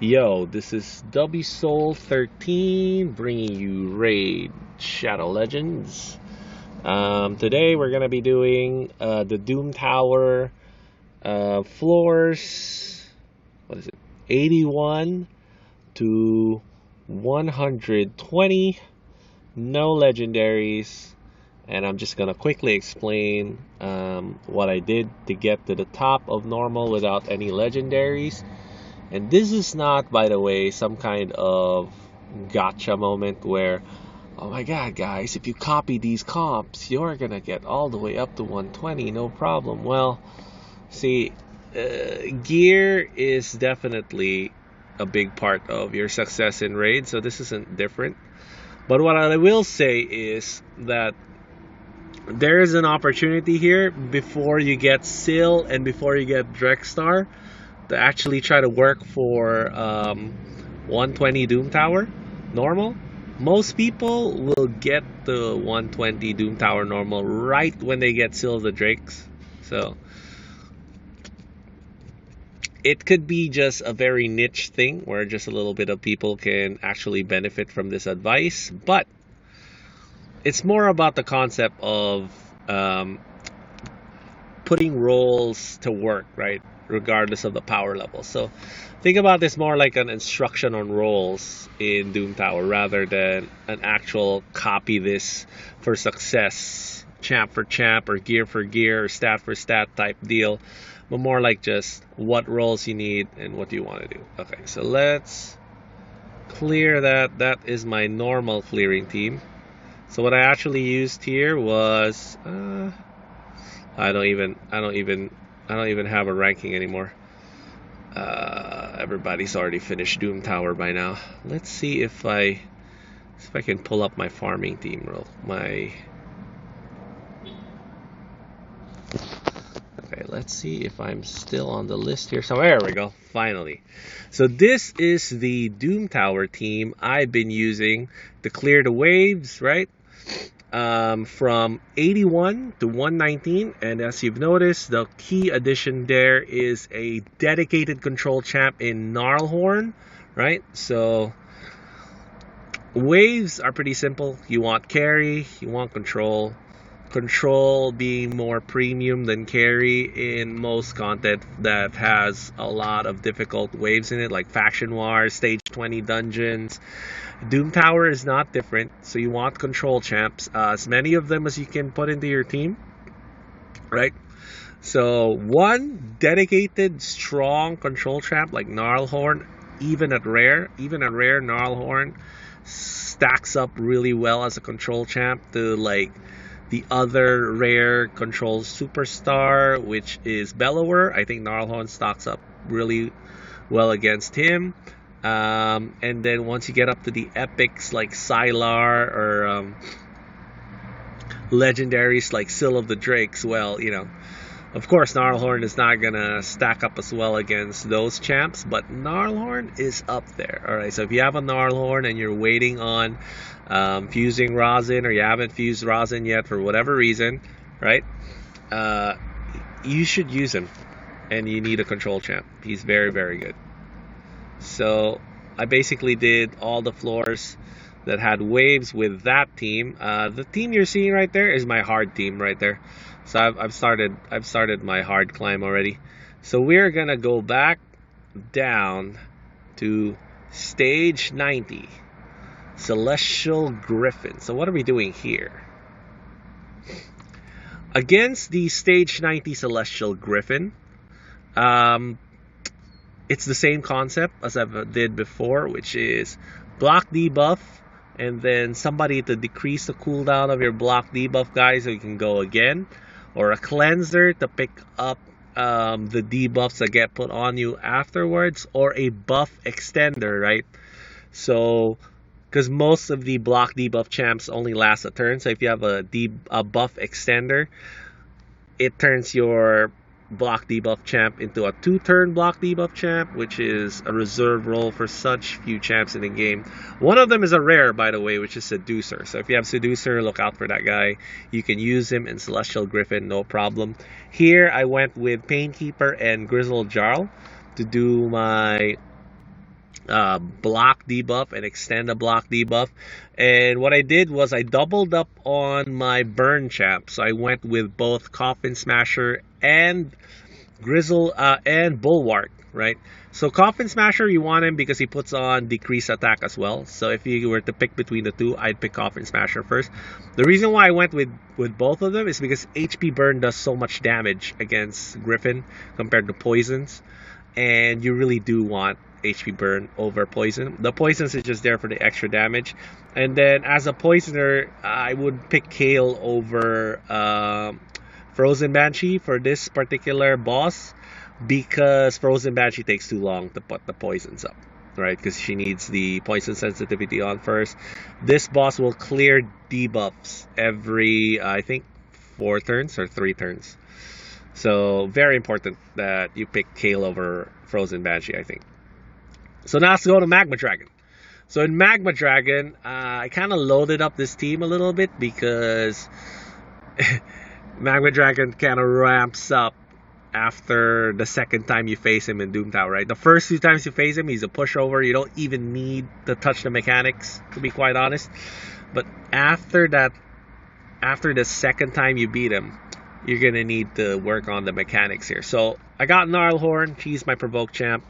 Yo, this is WSoul13 bringing you Raid Shadow Legends. Today we're gonna be doing the Doom Tower floors. What is it? 81 to 120. No legendaries, and I'm just gonna quickly explain what I did to get to the top of normal without any legendaries. And this is not, by the way, some kind of gotcha moment where, oh my god, guys, if you copy these comps, you're gonna get all the way up to 120, no problem. Well, see, gear is definitely a big part of your success in raid, so this isn't different. But what I will say is that there is an opportunity here before you get Syl and before you get Drexstar to actually try to work for 120 Doom Tower normal. Most people will get the 120 Doom Tower normal right when they get Seal of the Drakes. So it could be just a very niche thing where just a little bit of people can actually benefit from this advice, but it's more about the concept of putting roles to work, right? Regardless of the power level. So think about this more like an instruction on roles in Doom Tower rather than an actual copy this for success, champ for champ, or gear for gear, or stat for stat type deal, but more like just what roles you need and what you want to do. Okay, so let's clear that. That is my normal clearing team. So what I actually used here was I don't even have a ranking anymore. Everybody's already finished Doom Tower by now. Let's see if I can pull up my farming team roll. Okay, let's see if I'm still on the list here. So there we go, finally. So this is the Doom Tower team I've been using to clear the waves, right? From 81 to 119, and as you've noticed, the key addition there is a dedicated control champ in Gnarlhorn, right? So waves are pretty simple. You want carry, you want control. Control being more premium than carry in most content that has a lot of difficult waves in it, like Faction Wars, Stage 20 dungeons. Doom Tower is not different, so you want control champs, as many of them as you can put into your team, right? So one dedicated, strong control champ like Gnarlhorn, even at rare, Gnarlhorn stacks up really well as a control champ to like the other rare control superstar, which is Bellower. I think Gnarlhorn stacks up really well against him. And then once you get up to the epics like Sylar or legendaries like Syl of the Drakes, well, you know, of course Gnarlhorn is not gonna stack up as well against those champs, but Gnarlhorn is up there. Alright, so if you have a Gnarlhorn and you're waiting on fusing rosin, or you haven't fused rosin yet for whatever reason, right, you should use him, and you need a control champ. He's very, very good. So I basically did all the floors that had waves with that team. The team you're seeing right there is my hard team right there. So I've started my hard climb already. So we're gonna go back down to stage 90, Celestial Griffin. So what are we doing here? Against the stage 90 Celestial Griffin, it's the same concept as I did before, which is block debuff, and then somebody to decrease the cooldown of your block debuff guy so you can go again, or a cleanser to pick up the debuffs that get put on you afterwards, or a buff extender, right? So, because most of the block debuff champs only last a turn, so if you have a buff extender, it turns your block debuff champ into a 2-turn block debuff champ, which is a reserve role for such few champs in the game. One of them is a rare, by the way, which is Seducer. So if you have Seducer, look out for that guy. You can use him in Celestial Griffin, no problem. Here I went with Painkeeper and Grizzled Jarl to do my block debuff and extend a block debuff. And what I did was I doubled up on my burn champ. So I went with both Coffin Smasher and Grizzle and Bulwark, right? So Coffin Smasher, you want him because he puts on decreased attack as well. So if you were to pick between the two, I'd pick Coffin Smasher first. The reason why I went with both of them is because HP burn does so much damage against Griffin compared to poisons, and you really do want HP burn over poison. The poisons is just there for the extra damage. And then as a poisoner, I would pick Kale over Frozen Banshee for this particular boss, because Frozen Banshee takes too long to put the poisons up, right? Because she needs the poison sensitivity on first. This boss will clear debuffs every, I think, 4 turns or 3 turns. So very important that you pick Kale over Frozen Banshee, I think. So now let's go to Magma Dragon. So in Magma Dragon, I kind of loaded up this team a little bit because Magma Dragon kind of ramps up after the second time you face him in Doom Tower, right? The first 2 times you face him, he's a pushover. You don't even need to touch the mechanics, to be quite honest. But after that, after the second time you beat him, you're gonna need to work on the mechanics here. So I got Gnarlhorn, she's my provoke champ.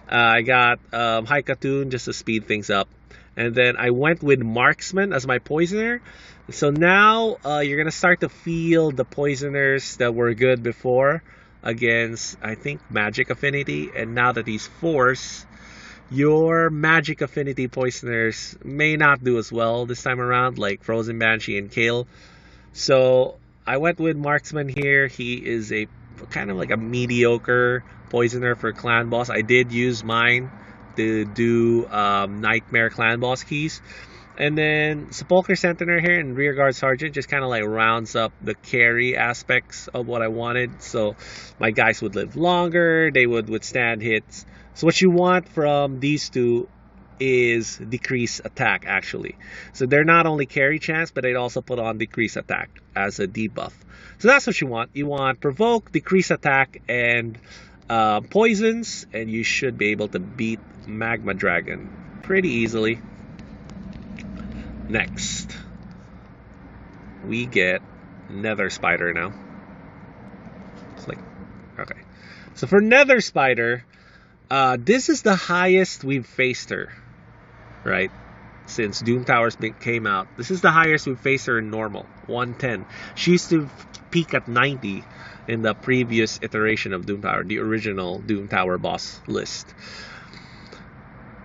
I got Haikatoon just to speed things up. And then I went with Marksman as my poisoner. So now you're going to start to feel the poisoners that were good before against, I think, Magic Affinity. And now that he's Force, your Magic Affinity poisoners may not do as well this time around, like Frozen Banshee and Kale. So I went with Marksman here. He is a kind of like a mediocre poisoner for clan boss. I did use mine to do Nightmare clan boss keys. And then Sepulchre Sentinel here and Rearguard Sergeant just kind of like rounds up the carry aspects of what I wanted. So my guys would live longer, they would withstand hits. So what you want from these two is decrease attack, actually. So they're not only carry chance, but they'd also put on decrease attack as a debuff. So that's what you want. You want provoke, decrease attack, and poisons, and you should be able to beat Magma Dragon pretty easily. Next, we get Nether Spider now. It's like, okay. So for Nether Spider, this is the highest we've faced her, right? Since Doom Towers came out. This is the highest we've faced her in normal, 110. She used to peak at 90 in the previous iteration of Doom Tower, the original Doom Tower boss list.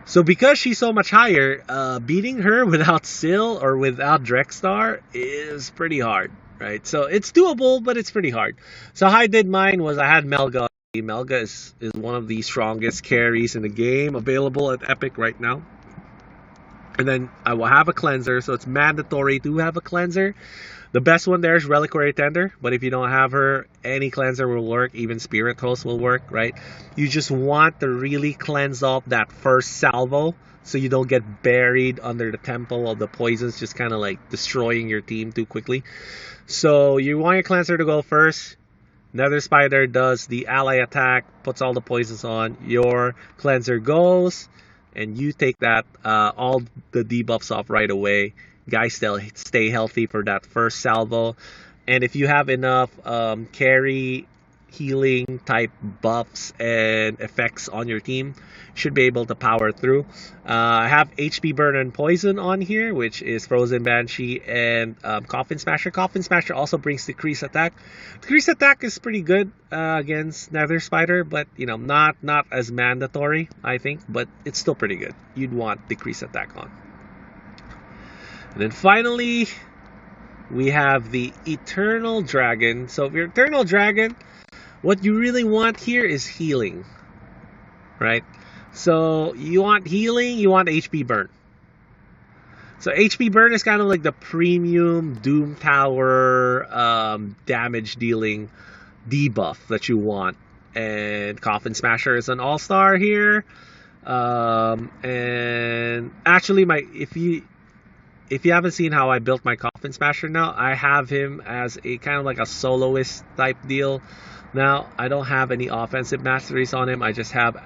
So because she's so much higher, beating her without Syl or without Drexstar is pretty hard, right? So it's doable, but it's pretty hard. So how I did mine was I had Melga. Melga is one of the strongest carries in the game, available at Epic right now. And then I will have a cleanser, so it's mandatory to have a cleanser. The best one there is Reliquary Tender, but if you don't have her, any cleanser will work, even Spirit Host will work, right? You just want to really cleanse off that first salvo so you don't get buried under the temple of the poisons, just kind of like destroying your team too quickly. So you want your cleanser to go first. Nether Spider does the ally attack, puts all the poisons on. Your cleanser goes, and you take that all the debuffs off right away. Guys still stay healthy for that first salvo. And if you have enough carry, healing type buffs and effects on your team, you should be able to power through. I have HP Burn and Poison on here, which is Frozen Banshee and Coffin Smasher. Coffin Smasher also brings Decrease Attack. Decrease Attack is pretty good against Nether Spider, but you know, not as mandatory, I think, but it's still pretty good. You'd want Decrease Attack on. And then finally, we have the Eternal Dragon. So if you're Eternal Dragon, what you really want here is healing, right? So you want healing, you want HP Burn. So HP Burn is kind of like the premium Doom Tower damage dealing debuff that you want. And Coffin Smasher is an all-star here. And actually, if you haven't seen how I built my Coffin Smasher now, I have him as a kind of like a soloist type deal. Now, I don't have any offensive masteries on him. I just have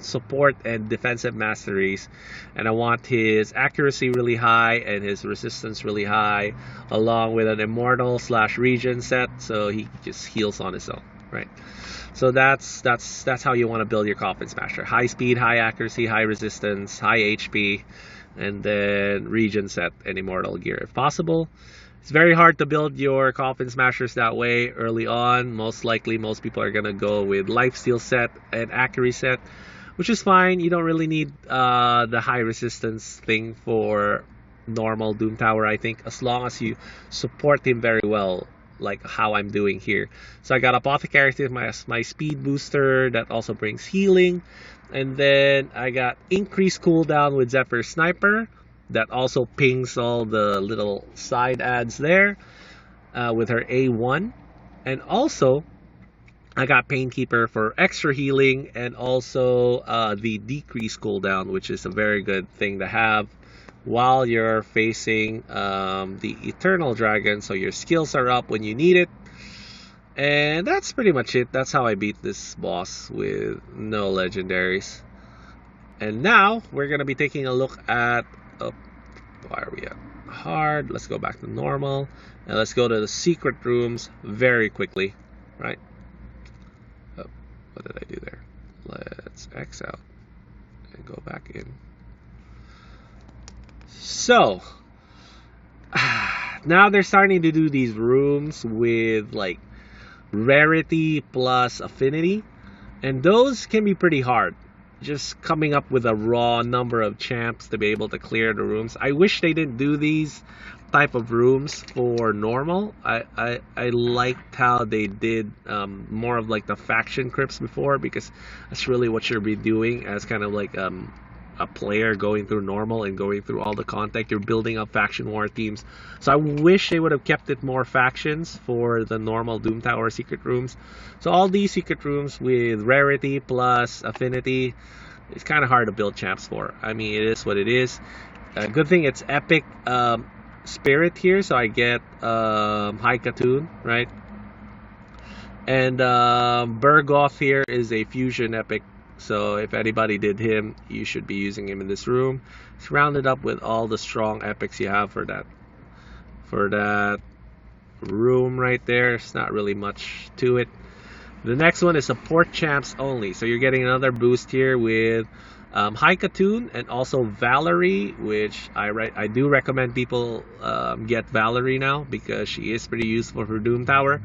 support and defensive masteries. And I want his accuracy really high and his resistance really high, along with an immortal slash regen set, so he just heals on his own, right? So that's how you want to build your Coffin Smasher. High speed, high accuracy, high resistance, high HP, and then regen set and immortal gear if possible. It's very hard to build your Coffin Smashers that way early on. Most likely, most people are going to go with Lifesteal set and Accuracy set, which is fine. You don't really need the high resistance thing for normal Doom Tower, I think, as long as you support him very well, like how I'm doing here. So I got Apothecary with my speed booster that also brings healing. And then I got increased cooldown with Zephyr Sniper that also pings all the little side ads there with her A1. And also, I got Painkeeper for extra healing and also the decreased cooldown, which is a very good thing to have while you're facing the Eternal Dragon, so your skills are up when you need it. And that's pretty much it. That's how I beat this boss with no legendaries. And now we're going to be taking a look at... Oh, why are we at hard? Let's go back to normal. And let's go to the secret rooms very quickly. Right? Oh, what did I do there? Let's X out and go back in. So, now they're starting to do these rooms with like rarity plus affinity, and those can be pretty hard. Just coming up with a raw number of champs to be able to clear the rooms. I wish they didn't do these type of rooms for normal. I liked how they did more of like the faction crypts before, because that's really what you'll be doing as kind of like a player going through normal and going through all the content. You're building up faction war teams. So I wish they would have kept it more factions for the normal Doom Tower secret rooms. So all these secret rooms with rarity plus affinity, it's kind of hard to build champs for. I mean, it is what it is. Good thing it's epic spirit here, so I get High Katoon, right? And Bergoth here is a fusion epic. So if anybody did him, you should be using him in this room. It's rounded up with all the strong epics you have for that room right there. It's not really much to it. The next one is support champs only. So you're getting another boost here with High Katoon and also Valerie, which I do recommend people get Valerie now because she is pretty useful for Doom Tower.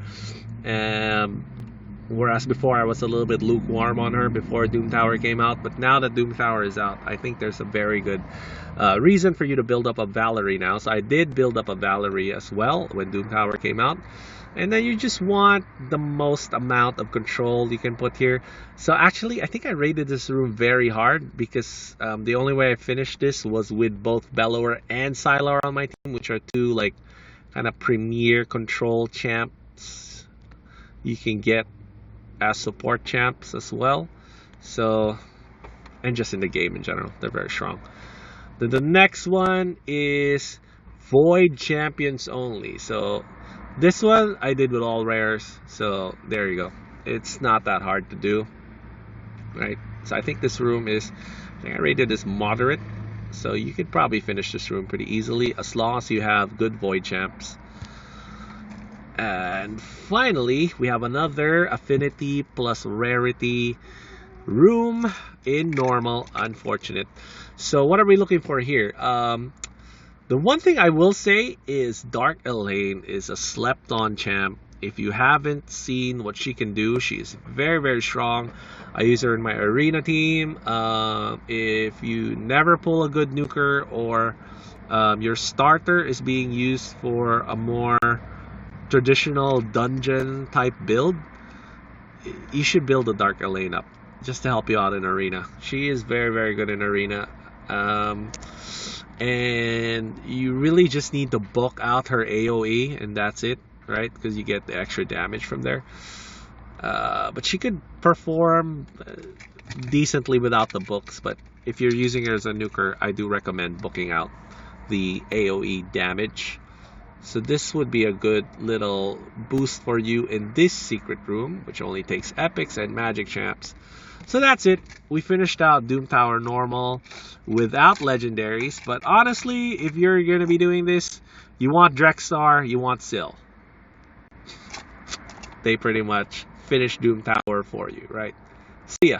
Whereas before I was a little bit lukewarm on her before Doom Tower came out, but now that Doom Tower is out, I think there's a very good reason for you to build up a Valerie now. So I did build up a Valerie as well when Doom Tower came out. And then you just want the most amount of control you can put here. So actually, I think I rated this room very hard because the only way I finished this was with both Bellower and Sylar on my team, which are two like kind of premier control champs you can get as support champs as well. So, and just in the game in general, they're very strong. Then the next one is Void Champions only. So this one I did with all rares. So there you go. It's not that hard to do, right? So I think this room is, I think I rated this moderate. So you could probably finish this room pretty easily as long as you have good Void champs. And finally, we have another affinity plus rarity room in normal. Unfortunate. So what are we looking for here? The one thing I will say is Dark Elaine is a slept on champ. If you haven't seen what she can do, she is very, very strong. I use her in my arena team. If you never pull a good nuker, or your starter is being used for a more traditional dungeon type build, you should build a Dark Elaine up just to help you out in arena. She is very, very good in arena. And you really just need to book out her AoE and that's it, right? Because you get the extra damage from there. But she could perform decently without the books, but if you're using her as a nuker, I do recommend booking out the AoE damage. So this would be a good little boost for you in this secret room, which only takes epics and magic champs. So that's it. We finished out Doom Tower normal without legendaries. But honestly, if you're going to be doing this, you want Drexstar, you want Syl. They pretty much finished Doom Tower for you, right? See ya.